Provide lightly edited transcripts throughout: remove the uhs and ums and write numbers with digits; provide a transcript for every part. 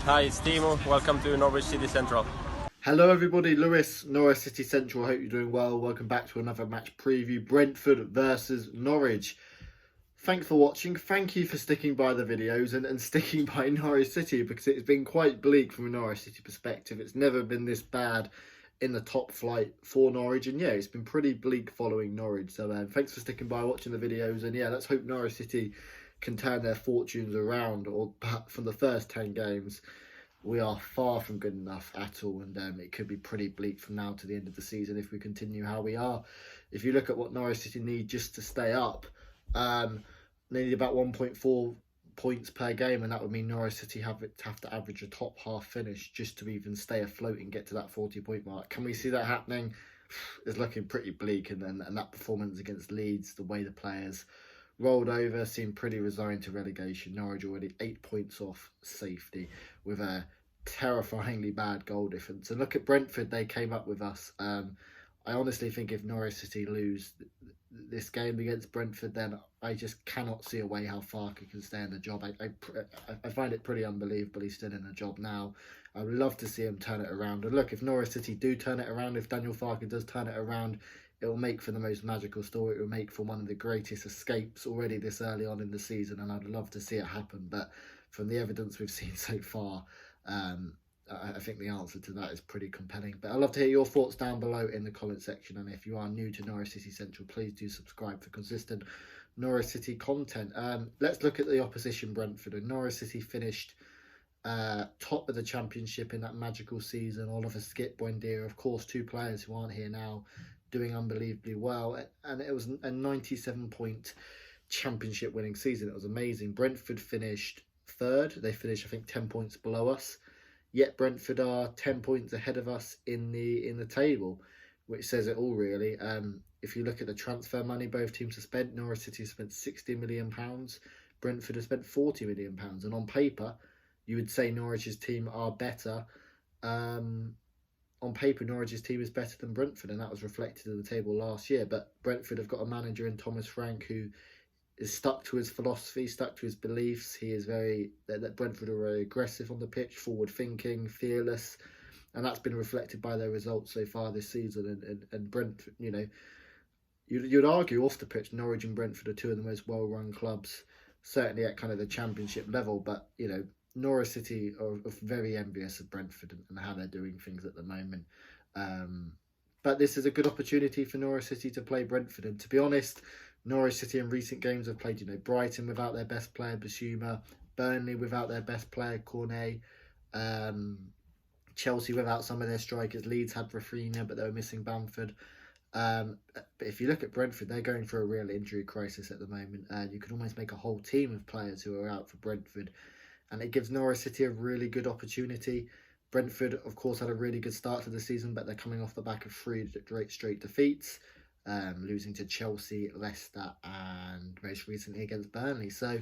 Hi, it's Timo. Welcome to Norwich City Central. Hello everybody, Lewis, Norwich City Central. Hope you're doing well. Welcome back to another match preview, Brentford versus Norwich. Thanks for watching. Thank you for sticking by the videos and sticking by Norwich City, because it's been quite bleak from a Norwich City perspective. It's never been this bad in the top flight for Norwich, and yeah, it's been pretty bleak following Norwich. So thanks for sticking by, watching the videos, and yeah, let's hope Norwich City can turn their fortunes around, or perhaps from the first 10 games. We are far from good enough at all, and it could be pretty bleak from now to the end of the season if we continue how we are. If you look at what Norwich City need just to stay up, they need about 1.4 points per game, and that would mean Norwich City have to average a top half finish just to even stay afloat and get to that 40-point mark. Can we see that happening? It's looking pretty bleak, and that performance against Leeds, the way the players rolled over, seemed pretty resigned to relegation. Norwich already 8 points off safety with a terrifyingly bad goal difference. And look at Brentford, they came up with us. I honestly think if Norwich City lose this game against Brentford, then I just cannot see a way how Farke can stay in the job. I find it pretty unbelievable he's still in the job now. I would love to see him turn it around. And look, if Norwich City do turn it around, if Daniel Farke does turn it around, it will make for the most magical story. It will make for one of the greatest escapes already this early on in the season, and I'd love to see it happen. But from the evidence we've seen so far, I think the answer to that is pretty compelling. But I'd love to hear your thoughts down below in the comment section. And if you are new to Norwich City Central, please do subscribe for consistent Norwich City content. Let's look at the opposition, Brentford. And Norwich City finished top of the Championship in that magical season. Oliver Skip, Buendia, of course, two players who aren't here now, doing unbelievably well. And it was a 97-point Championship winning season. It was amazing. Brentford finished third. They finished, I think, 10 points below us. Yet Brentford are 10 points ahead of us in the table, which says it all, really. If you look at the transfer money both teams have spent, Norwich City has spent £60 million. Brentford has spent £40 million. And on paper, you would say Norwich's team are better. On paper, Norwich's team is better than Brentford, and that was reflected in the table last year. But Brentford have got a manager in Thomas Frank who is stuck to his philosophy, stuck to his beliefs. He is that Brentford are very aggressive on the pitch, forward thinking, fearless, and that's been reflected by their results so far this season. And Brentford, you'd argue off the pitch, Norwich and Brentford are two of the most well-run clubs, certainly at kind of the Championship level. But Norwich City are very envious of Brentford and how they're doing things at the moment. But this is a good opportunity for Norwich City to play Brentford. And to be honest, Norwich City in recent games have played, Brighton without their best player, Basuma, Burnley without their best player, Cornet, Chelsea without some of their strikers. Leeds had Rafinha, but they were missing Bamford. But if you look at Brentford, they're going through a real injury crisis at the moment. You could almost make a whole team of players who are out for Brentford. And it gives Norwich City a really good opportunity. Brentford, of course, had a really good start to the season, but they're coming off the back of three straight defeats, losing to Chelsea, Leicester, and most recently against Burnley. So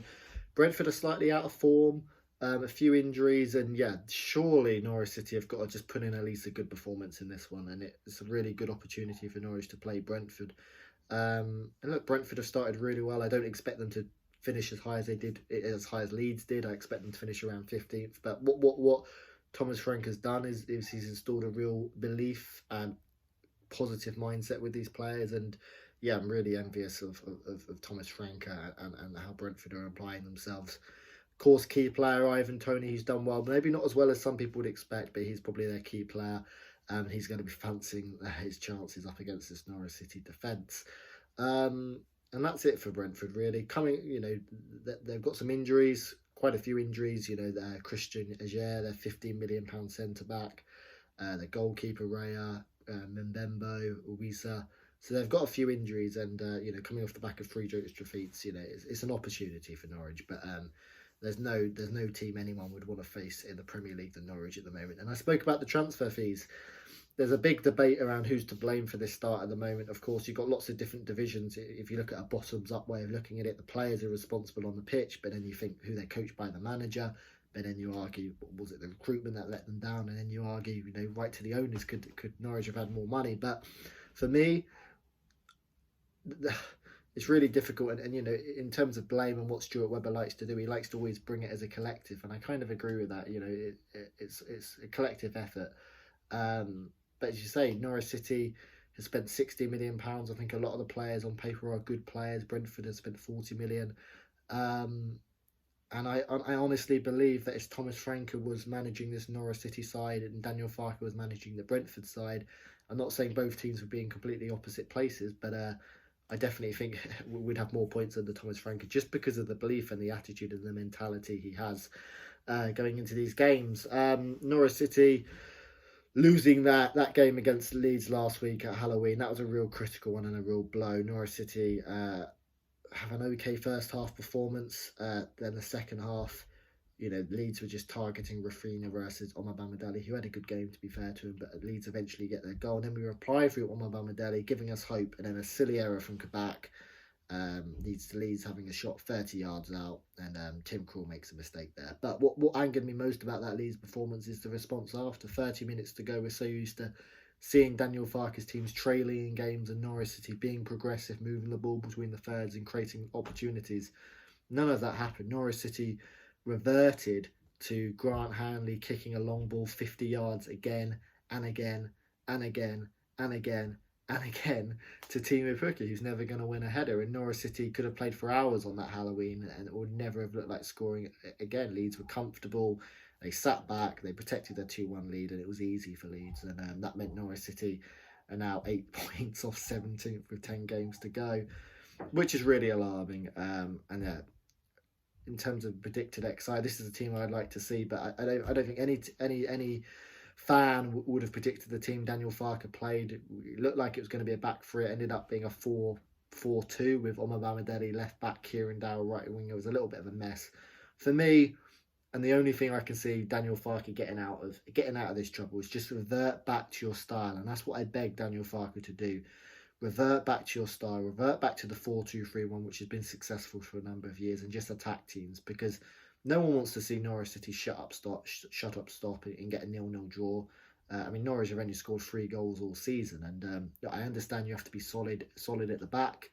Brentford are slightly out of form, a few injuries, and yeah, surely Norwich City have got to just put in at least a good performance in this one, and it's a really good opportunity for Norwich to play Brentford. And look, Brentford have started really well. I don't expect them to finish as high as Leeds did. I expect them to finish around 15th. But what Thomas Frank has done is he's installed a real belief and positive mindset with these players, and yeah, I'm really envious of Thomas Frank and how Brentford are applying themselves. Of course, key player Ivan Toney, he's done well, maybe not as well as some people would expect, but he's probably their key player. He's going to be fancying his chances up against this Norwich City defence. And that's it for Brentford, really. They've got some injuries, quite a few injuries. Their Christian Ajer, their £15 million centre-back, their goalkeeper, Raya, Mbembo, Uwisa. So they've got a few injuries, and, coming off the back of three defeats, it's an opportunity for Norwich. But there's no team anyone would want to face in the Premier League than Norwich at the moment. And I spoke about the transfer fees. There's a big debate around who's to blame for this start at the moment. Of course, you've got lots of different divisions. If you look at a bottoms-up way of looking at it, the players are responsible on the pitch, but then you think who they're coached by the manager. But then you argue, was it the recruitment that let them down? And then you argue, right to the owners, could Norwich have had more money? But for me, it's really difficult. And in terms of blame and what Stuart Webber likes to do, he likes to always bring it as a collective. And I kind of agree with that. it's a collective effort. But as you say, Norwich City has spent £60 million. I think a lot of the players on paper are good players. Brentford has spent 40 million. And I honestly believe that if Thomas Franke was managing this Norwich City side and Daniel Farke was managing the Brentford side, I'm not saying both teams would be in completely opposite places, but I definitely think we'd have more points under Thomas Franke just because of the belief and the attitude and the mentality he has going into these games. Norwich City losing that game against Leeds last week at Halloween, that was a real critical one and a real blow. Norwich City have an okay first half performance. Then the second half, Leeds were just targeting Rafinha versus Omar Bamadeli, who had a good game to be fair to him, but Leeds eventually get their goal. And then we reply through Omar Bamadeli, giving us hope, and then a silly error from Kabak leads to Leeds having a shot 30 yards out, and Tim Krul makes a mistake there. But what angered me most about that Leeds performance is the response after 30 minutes to go. We're so used to seeing Daniel Farke's teams trailing in games and Norwich City being progressive, moving the ball between the thirds and creating opportunities. None of that happened. Norwich City reverted to Grant Hanley kicking a long ball 50 yards again and again and again and again and again to Timo Pukki, who's never going to win a header. And Norwich City could have played for hours on that Halloween and it would never have looked like scoring again. Leeds were comfortable. They sat back, they protected their 2-1 lead, and it was easy for Leeds. And that meant Norwich City are now 8 points off 17th with 10 games to go, which is really alarming. In terms of predicted XI, this is a team I'd like to see, but I don't think any fan would have predicted the team Daniel Farke played. It looked like it was going to be a back three. It ended up being a 4-4-2 with Omar Bamadeli left back, Kieran Dowell right winger. It was a little bit of a mess for me. And the only thing I can see Daniel Farke getting out of this trouble is just revert back to your style. And that's what I beg Daniel Farke to do. Revert back to your style. Revert back to the 4-2-3-1, which has been successful for a number of years, and just attack teams. Because no one wants to see Norwich City shut up, stop, and get a 0-0 draw. Norwich have only scored 3 goals all season. And I understand you have to be solid at the back.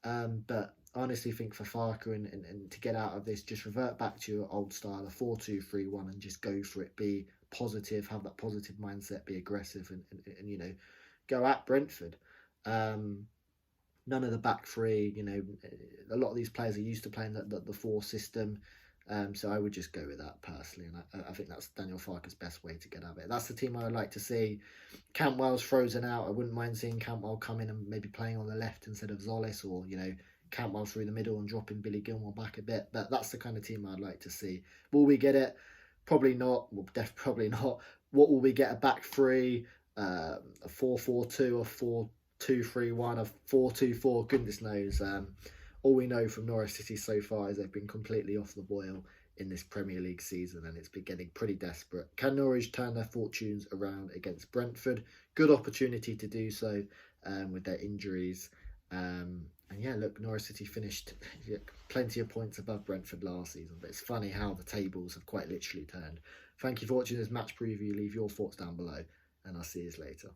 But I honestly think for Farke and to get out of this, just revert back to your old style, a 4-2-3-1, and just go for it. Be positive, have that positive mindset, be aggressive, and go at Brentford. None of the back three. A lot of these players are used to playing the 4 system. So I would just go with that personally, and I think that's Daniel Farke's best way to get out of it. That's the team I would like to see. Cantwell's frozen out. I wouldn't mind seeing Cantwell come in and maybe playing on the left instead of Zolis, or Cantwell through the middle and dropping Billy Gilmore back a bit. But that's the kind of team I'd like to see. Will we get it? Probably not. Well, probably not. What will we get? A back three, a 4-4-2, a 4-2-3-1, a 4-2-4. Goodness knows. All we know from Norwich City so far is they've been completely off the boil in this Premier League season, and it's been getting pretty desperate. Can Norwich turn their fortunes around against Brentford? Good opportunity to do so with their injuries. Norwich City finished plenty of points above Brentford last season, but it's funny how the tables have quite literally turned. Thank you for watching this match preview. Leave your thoughts down below, and I'll see you later.